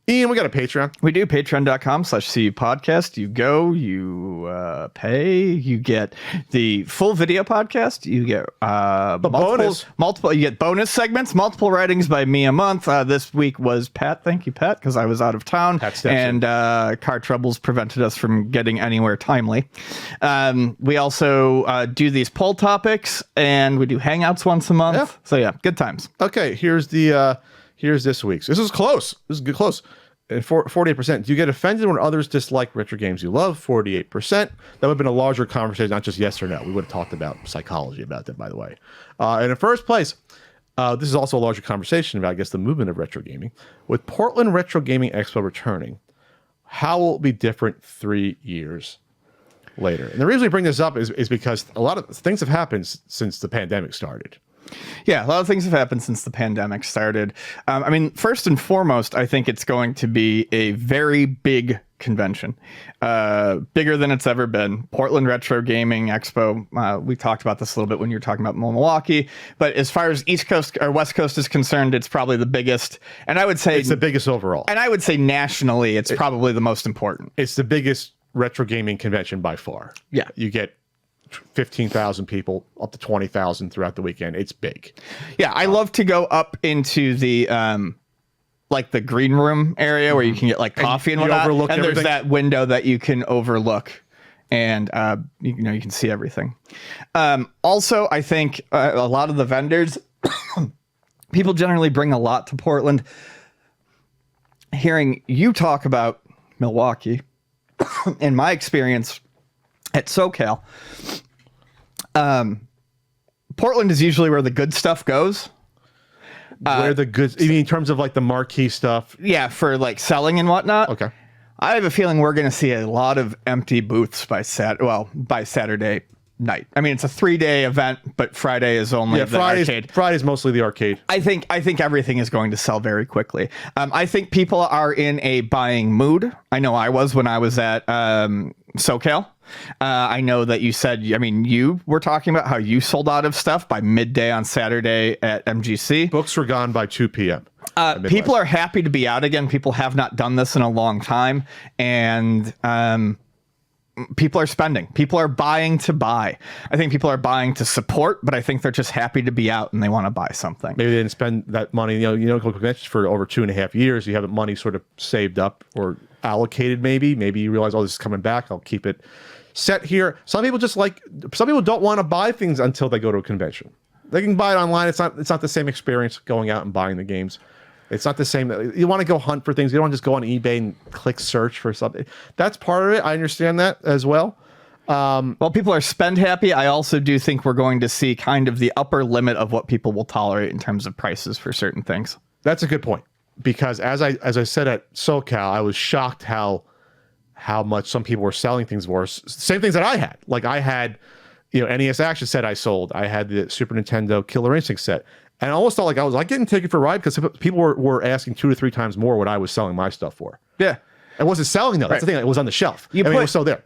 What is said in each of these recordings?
Ian, we got a Patreon. We do. Patreon.com/CU podcast. You go, you pay, you get the full video podcast. You get multiple. You get bonus segments, multiple writings by me a month. This week was Pat. Thank you, Pat, because I was out of town and car troubles prevented us from getting anywhere timely. We also do these poll topics, and we do hangouts once a month. Yeah. So yeah, good times. Okay, here's this week's. This is close. This is good close. And 48%. Do you get offended when others dislike retro games you love? 48%. That would have been a larger conversation, not just yes or no. We would have talked about psychology about that, by the way. And in first place, this is also a larger conversation about, I guess, the movement of retro gaming. With Portland Retro Gaming Expo returning, how will it be different 3 years later? And the reason we bring this up is because a lot of things have happened since the pandemic started. Yeah, a lot of things have happened since the pandemic started. I mean, first and foremost, I think it's going to be a very big convention, bigger than it's ever been. Portland Retro Gaming Expo. We talked about this a little bit when you were talking about Milwaukee, but as far as East Coast or West Coast is concerned, it's probably the biggest. And I would say it's the biggest overall. And I would say nationally, it's probably the most important. It's the biggest retro gaming convention by far. Yeah, you get 15,000 people, up to 20,000 throughout the weekend. It's big. Yeah, I love to go up into the like the green room area where you can get like coffee and whatnot. And there's that window that you can overlook, and you can see everything. Also, I think a lot of the vendors, people generally bring a lot to Portland. Hearing you talk about Milwaukee, in my experience at SoCal, Portland is usually where the good stuff goes. Where the good, you mean in terms of like the marquee stuff? Yeah, for like selling and whatnot. Okay. I have a feeling we're going to see a lot of empty booths by Saturday night. I mean, it's a 3-day event, but Friday is only the arcade. Friday's mostly the arcade. I think everything is going to sell very quickly. I think people are in a buying mood. I know I was when I was at SoCal. I know that you said, I mean, you were talking about how you sold out of stuff by midday on Saturday at MGC. Books were gone by 2 p.m. People are happy to be out again. People have not done this in a long time. And people are spending. People are buying to buy. I think people are buying to support, but I think they're just happy to be out and they want to buy something. Maybe they didn't spend that money. You know, conventions for over 2.5 years. You have money sort of saved up or allocated. Maybe you realize, oh, this is coming back. I'll keep it set here. Some people don't want to buy things until they go to a convention. They can buy it online. It's not the same experience going out and buying the games. It's not the same. You want to go hunt for things. You don't just go on eBay and click search for something. That's part of it. I understand that as well. While people are spend happy, I also do think we're going to see kind of the upper limit of what people will tolerate in terms of prices for certain things. That's a good point. Because as I said at SoCal, I was shocked how much some people were selling things for. Same things that I had. Like I had, NES Action set I sold. I had the Super Nintendo Killer Instinct set. And I almost felt like I was getting taken for a ride because people were asking 2 to 3 times more what I was selling my stuff for. Yeah. It wasn't selling though. That's the thing. It was on the shelf. It was still there.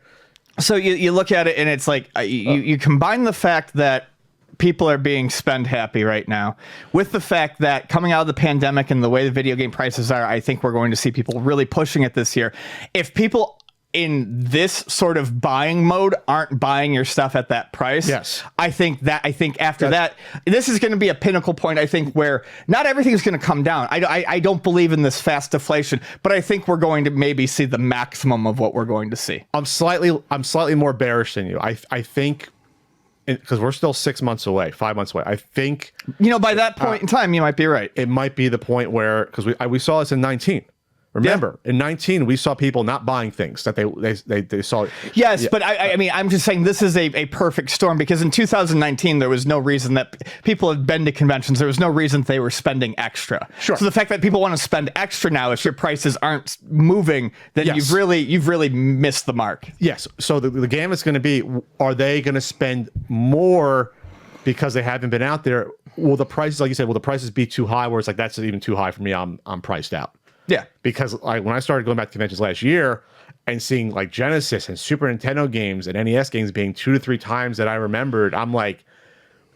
So you look at it and it's like you combine the fact that people are being spend happy right now with the fact that coming out of the pandemic and the way the video game prices are, I think we're going to see people really pushing it this year. If people in this sort of buying mode aren't buying your stuff at that price. Yes. I think after that, this is going to be a pinnacle point, I think, where not everything is going to come down. I don't believe in this fast deflation, but I think we're going to maybe see the maximum of what we're going to see. I'm slightly more bearish than you. I think, because we're still 6 months away, 5 months away. I think, by that point in time, you might be right. It might be the point where, because we saw this in 19. Remember, in 19, we saw people not buying things that they saw. Yes, but I mean, I'm just saying this is a perfect storm because in 2019, there was no reason that people had been to conventions. There was no reason they were spending extra. Sure. So the fact that people want to spend extra now, if your prices aren't moving, then you've really missed the mark. Yes. So the gamut's going to be, are they going to spend more because they haven't been out there? Will the prices, like you said, will the prices be too high where it's like, that's even too high for me, I'm priced out? Yeah, because when I started going back to conventions last year and seeing like Genesis and Super Nintendo games and NES games being 2 to 3 times that I remembered, I'm like,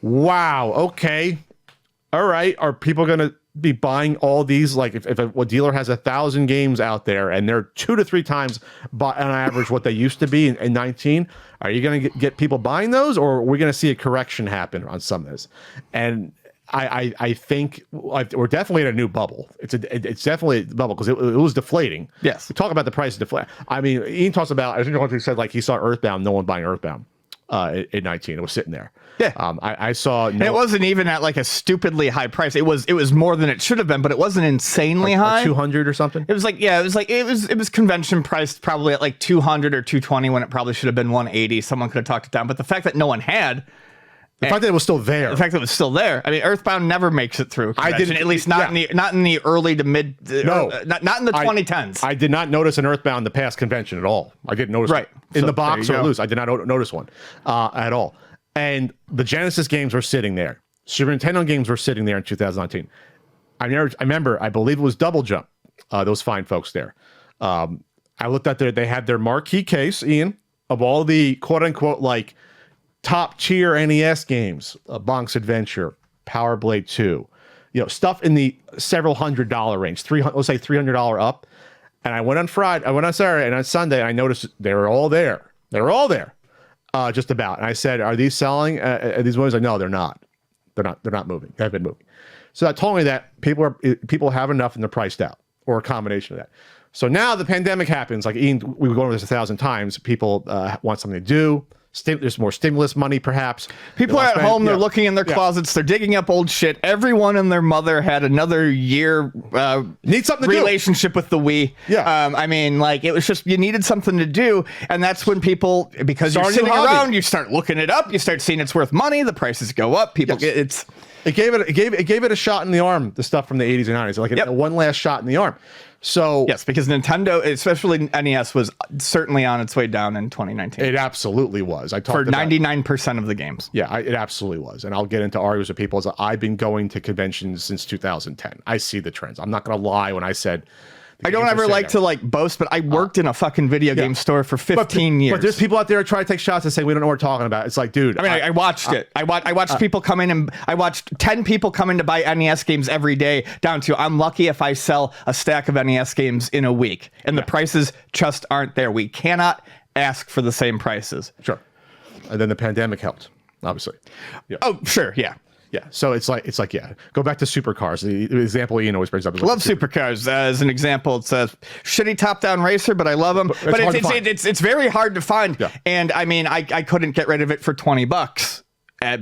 wow, okay, all right. Are people gonna be buying all these? Like if a dealer has 1,000 games out there and they're 2 to 3 times on average what they used to be in 19, are you going to get people buying those, or are we going to see a correction happen on some of this? And I think we're definitely in a new bubble. It's definitely a bubble because it was deflating. Yes. We talk about the price deflate. I mean, Ian talks about, I think one thing he said, like he saw Earthbound, no one buying Earthbound in 19. It was sitting there. Yeah. I saw. And it wasn't even at like a stupidly high price. It was more than it should have been, but it wasn't insanely high. 200 or something. It was like, yeah, it was convention priced probably at like 200 or 220 when it probably should have been 180. Someone could have talked it down, but the fact that no one had. The fact that it was still there. The fact that it was still there. I mean, Earthbound never makes it through. I didn't, at least not in the early to mid. No, not in the 2010s. I did not notice an Earthbound the past convention at all. I didn't notice it in the box or loose. I did not notice one at all. And the Genesis games were sitting there. Super Nintendo games were sitting there in 2019. I remember. I believe it was Double Jump. Those fine folks there. I looked at they had their marquee case, Ian, of all the quote unquote like top tier NES games, Bonk's Adventure, Power Blade 2, stuff in the several $100 range, let's say $300 up. And I went on Saturday and on Sunday, I noticed they were all there. They were all there, just about. And I said, "Are these selling? Are these ones?" Like, no, they're not. They're not moving. They haven't been moving. So that told me that people have enough and they're priced out, or a combination of that. So now the pandemic happens. Like Ian, we were going over this 1,000 times. People want something to do. There's more stimulus money, perhaps. People are at home. They're looking in their closets. They're digging up old shit. Everyone and their mother had another year need something to relationship with the Wii. Yeah. I mean, like, it was just, you needed something to do. And that's when people, because you're sitting around, you start looking it up. You start seeing it's worth money. The prices go up. People get It gave it a shot in the arm, the stuff from the 80s and 90s, like a one last shot in the arm. So yes, because Nintendo, especially NES, was certainly on its way down in 2019. It absolutely was. I talked for 99% of the games. Yeah, it absolutely was. And I'll get into arguments with people. I've been going to conventions since 2010. I see the trends. I'm not going to lie when I said. I don't ever like to like boast, but I worked in a fucking video game store for 15 years. But there's people out there who try to take shots and say, we don't know what we're talking about. It's like, dude. I mean, I watched it. I watched people come in, and I watched 10 people come in to buy NES games every day, down to I'm lucky if I sell a stack of NES games in a week. And the prices just aren't there. We cannot ask for the same prices. Sure. And then the pandemic helped, obviously. Yeah. Oh, sure. Yeah. Yeah, so it's like go back to supercars. The example Ian always brings up. I love supercars as an example. It's a shitty top-down racer, but I love them. But it's very hard to find. Yeah. And I mean, I couldn't get rid of it for $20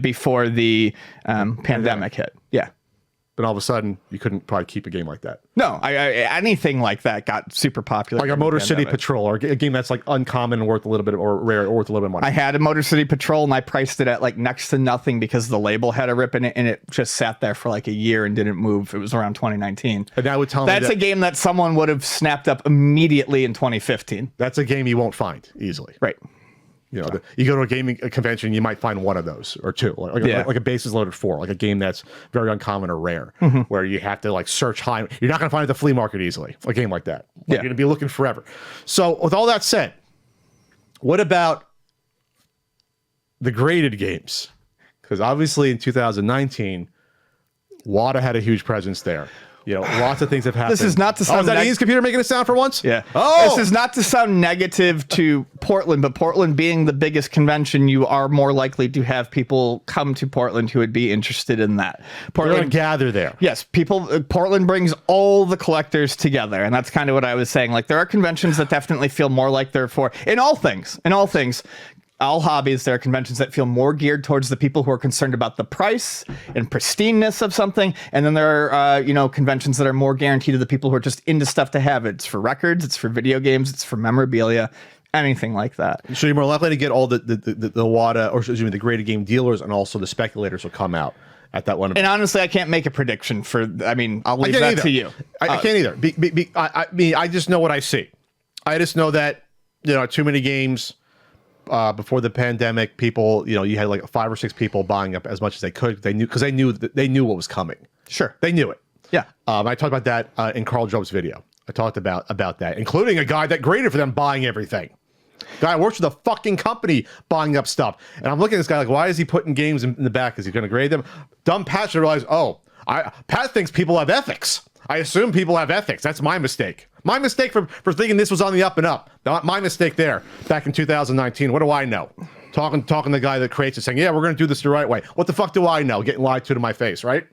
before the pandemic hit. Yeah. But all of a sudden, you couldn't probably keep a game like that. No, anything like that got super popular. Like a Motor City Patrol, or a game that's like uncommon and worth a little bit, or rare, or worth a little bit of money. I had a Motor City Patrol, and I priced it at like next to nothing because the label had a rip in it, and it just sat there for like a year and didn't move. It was around 2019. And that would tell me that's a game that someone would have snapped up immediately in 2015. That's a game you won't find easily. Right. You go to a gaming convention, you might find one of those or two, like a Bases Loaded 4, like a game that's very uncommon or rare, where you have to like search high. You're not going to find it at the flea market easily. A game like that, you're going to be looking forever. So, with all that said, what about the graded games? Because obviously in 2019, WATA had a huge presence there. Lots of things have happened. This is not to sound. Is that Ian's computer making a sound for once? Yeah. Oh, this is not to sound negative to Portland, but Portland being the biggest convention, you are more likely to have people come to Portland who would be interested in that. Portland gather there. Yes, Portland brings all the collectors together, and that's kind of what I was saying. Like, there are conventions that definitely feel more like they're for in all things. All hobbies, there are conventions that feel more geared towards the people who are concerned about the price and pristineness of something. And then there are, conventions that are more guaranteed to the people who are just into stuff to have. It's for records, it's for video games, it's for memorabilia, anything like that. So you're more likely to get all the WATA, or excuse me, the graded game dealers, and also the speculators will come out at that one. And honestly, I can't make a prediction I'll leave that to you. I can't either. I just know what I see. I just know that, too many games. Before the pandemic, people, you had like 5 or 6 people buying up as much as they could. They knew what was coming. Sure, they knew it. Yeah, I talked about that in Carl Job's video. I talked about that, including a guy that graded for them buying everything. Guy works for the fucking company buying up stuff, and I'm looking at this guy like, why is he putting games in the back? Is he going to grade them? Dumb patch. I realize, Pat thinks people have ethics. I assume people have ethics. That's my mistake. My mistake for thinking this was on the up and up. My mistake there back in 2019. What do I know? Talking to the guy that creates it, saying, yeah, we're going to do this the right way. What the fuck do I know? Getting lied to my face, right?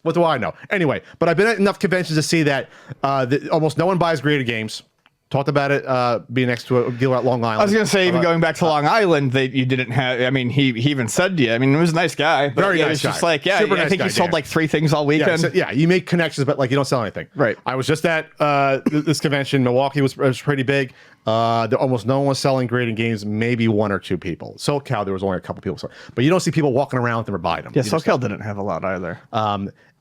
What do I know? Anyway, but I've been at enough conventions to see that almost no one buys graded games. Talked about it being next to a dealer at Long Island. I was going to say, even going back to Long Island, you didn't have, I mean, he even said to you, I mean, he was a nice guy. But Very yeah, nice it's just guy. like, yeah, Super I nice think guy, he sold Dan. like 3 things all weekend. Yeah, you make connections, but like you don't sell anything. Right. I was just at this convention. Milwaukee was pretty big. Almost no one was selling graded games. Maybe 1 or 2 people. SoCal, there was only a couple people. But you don't see people walking around with them or buying them. Yeah, SoCal didn't have a lot either.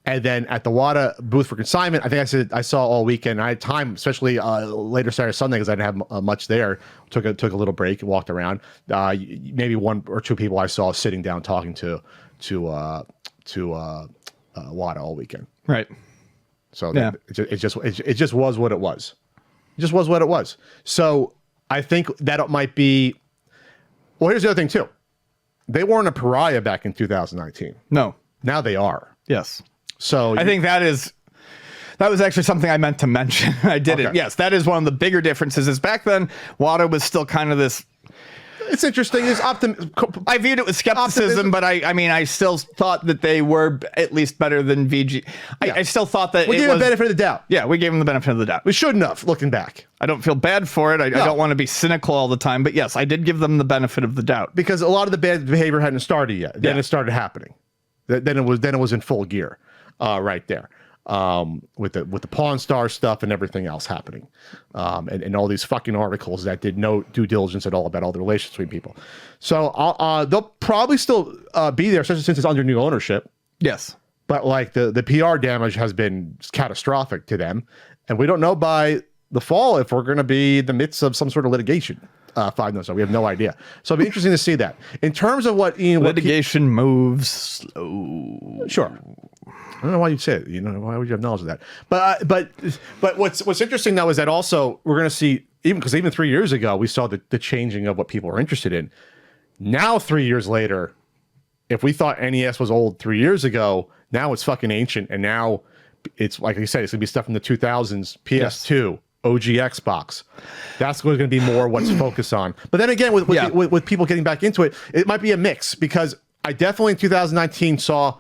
And then at the WADA booth for consignment, I think I saw all weekend. I had time, especially later Saturday, Sunday, because I didn't have much there. Took a little break and walked around. Maybe 1 or 2 people I saw sitting down talking to WADA all weekend. Right. So Yeah. it just was what it was. It just was what it was. So I think that might be. Well, here's the other thing too. They weren't a pariah back in 2019. No. Now they are. Yes. So I think that was actually something I meant to mention. I didn't. Okay. Yes, that is one of the bigger differences. Is back then, WADA was still kind of this. It's interesting. I viewed it with skepticism, but I mean, I still thought that they were at least better than VG. I still thought that we gave them the benefit of the doubt. Yeah, we gave them the benefit of the doubt. We shouldn't have, looking back. I don't feel bad for it. I don't want to be cynical all the time, but yes, I did give them the benefit of the doubt Because a lot of the bad behavior hadn't started yet. Then Yeah. it started happening. Then it was in full gear, right there. With the Pawn Star stuff and everything else happening, and all these fucking articles that did no due diligence at all about all the relations between people. So they'll probably still be there, especially since it's under new ownership. Yes. But like the PR damage has been catastrophic to them, and we don't know by the fall if we're going to be in the midst of some sort of litigation. 5 months ago, we have no idea. So it'll be interesting to see that. In terms of what Ian, Litigation moves slow. Sure. I don't know why you'd say it. You know, why would you have knowledge of that? But what's interesting though is that also we're going to see even 3 years ago we saw the changing of what people are interested in. Now 3 years later, if we thought NES was old 3 years ago, now it's fucking ancient, and now it's like you said, it's gonna be stuff from the 2000s, PS2. Yes. OG Xbox. That's going to be more what's focused on. But then again, with people getting back into it, it might be a mix, because I definitely in 2019 saw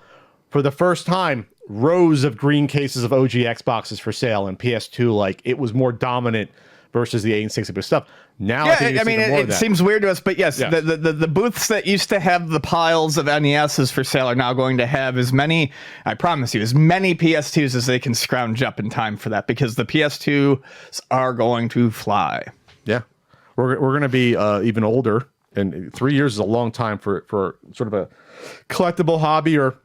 for the first time rows of green cases of OG Xboxes for sale, and PS2, like it was more dominant versus the 8 and 60-bit stuff. Now, Yeah, I mean, it seems weird to us, but yes, Yes. The booths that used to have the piles of NESs for sale are now going to have as many, I promise you, as many PS2s as they can scrounge up in time for that, because the PS2s are going to fly. Yeah. We're going to be even older, and 3 years is a long time for sort of a collectible hobby or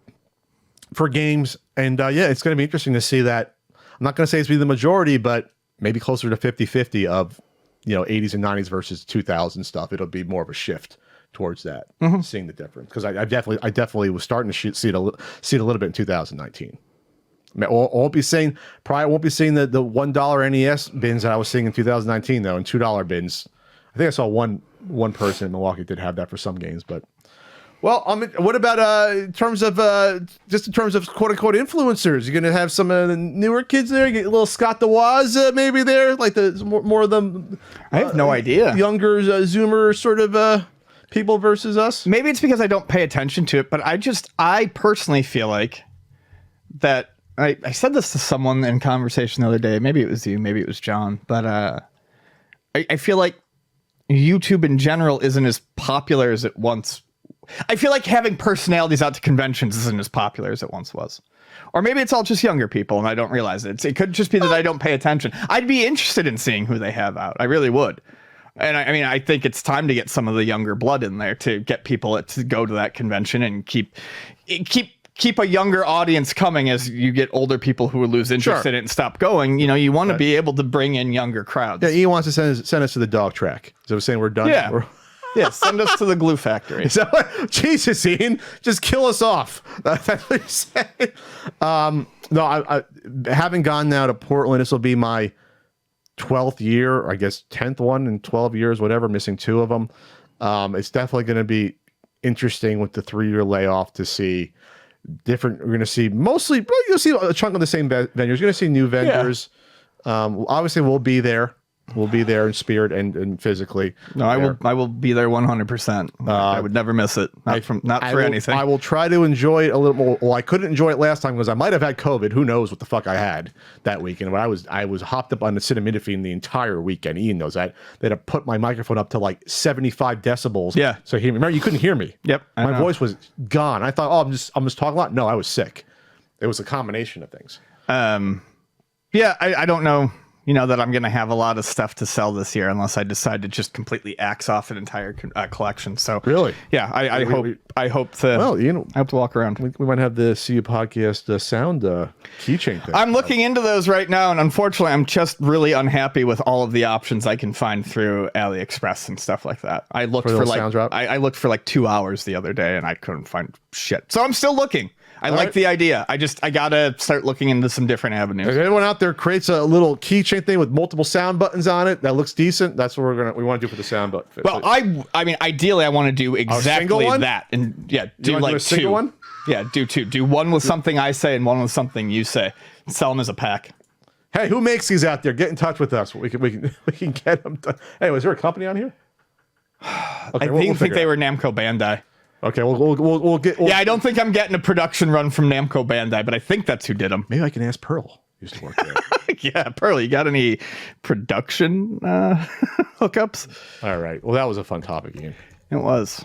for games. And yeah, it's going to be interesting to see that. I'm not going to say it's be the majority, but maybe closer to 50-50 of 80s and 90s versus 2000 stuff. It'll be more of a shift towards that, seeing the difference, because I definitely was starting to see it a little bit in 2019. I won't be seeing the $1 NES bins that I was seeing in 2019 though, and $2 bins. I think I saw one person in Milwaukee did have that for some games, but. Well, what about in terms of quote unquote influencers? You're gonna have some newer kids there. You get a little Scott DeWaz maybe there, like the more of them. I have no idea. Younger Zoomer sort of people versus us. Maybe it's because I don't pay attention to it, but I personally feel like that. I said this to someone in conversation the other day. Maybe it was you, maybe it was John, but I feel like YouTube in general isn't as popular as it once. I feel like having personalities out to conventions isn't as popular as it once was. Or maybe it's all just younger people and I don't realize it. It could just be that I don't pay attention. I'd be interested in seeing who they have out. I really would. And I mean, I think it's time to get some of the younger blood in there to get people to go to that convention and keep a younger audience coming as you get older people who will lose interest in it and stop going. You want to be able to bring in younger crowds. Yeah, Ian wants to send us to the dog track. So we're saying we're done. Yeah. Yeah, send us to the glue factory. So, Jesus, Ian, just kill us off. That's what you're saying. No, I having gone now to Portland, this will be my 12th year, or I guess 10th one in 12 years, whatever, missing 2 of them. It's definitely going to be interesting with the 3-year layoff to see different. We're going to see mostly. You'll see a chunk of the same vendors. You're going to see new vendors. Obviously, we'll be there. We'll be there in spirit and physically. No, I will be there 100%. I would never miss it. Not for anything. I will try to enjoy it a little more. Well, I couldn't enjoy it last time because I might have had COVID. Who knows what the fuck I had that weekend? But I was hopped up on the acetaminophen the entire weekend. Ian knows that. They had to put my microphone up to like 75 decibels. Yeah. So remember, you couldn't hear me. Yep. My voice was gone. I thought, I'm just talking a lot. No, I was sick. It was a combination of things. Yeah, I don't know. That I'm going to have a lot of stuff to sell this year unless I decide to just completely axe off an entire collection. So really, yeah, I hope to. Well, I hope to walk around. We might have the CU podcast sound keychain thing. I'm looking into those right now, and unfortunately, I'm just really unhappy with all of the options I can find through AliExpress and stuff like that. I looked for like I looked for like 2 hours the other day, and I couldn't find shit. So I'm still looking. I like the idea. I gotta start looking into some different avenues. If anyone out there creates a little keychain thing with multiple sound buttons on it that looks decent, that's what we want to do for the sound button. Well, I mean, ideally, I want to do exactly that, and do like a single one. Yeah, do two. Do one with something I say and one with something you say. Sell them as a pack. Hey, who makes these out there? Get in touch with us. We can get them done. Hey, was there a company on here? Okay, I think they were Namco Bandai. Okay, we'll get. I don't think I'm getting a production run from Namco Bandai, but I think that's who did them. Maybe I can ask Pearl. Used to work there. Yeah, Pearl, you got any production hookups? All right. Well, that was a fun topic, Ian. It was.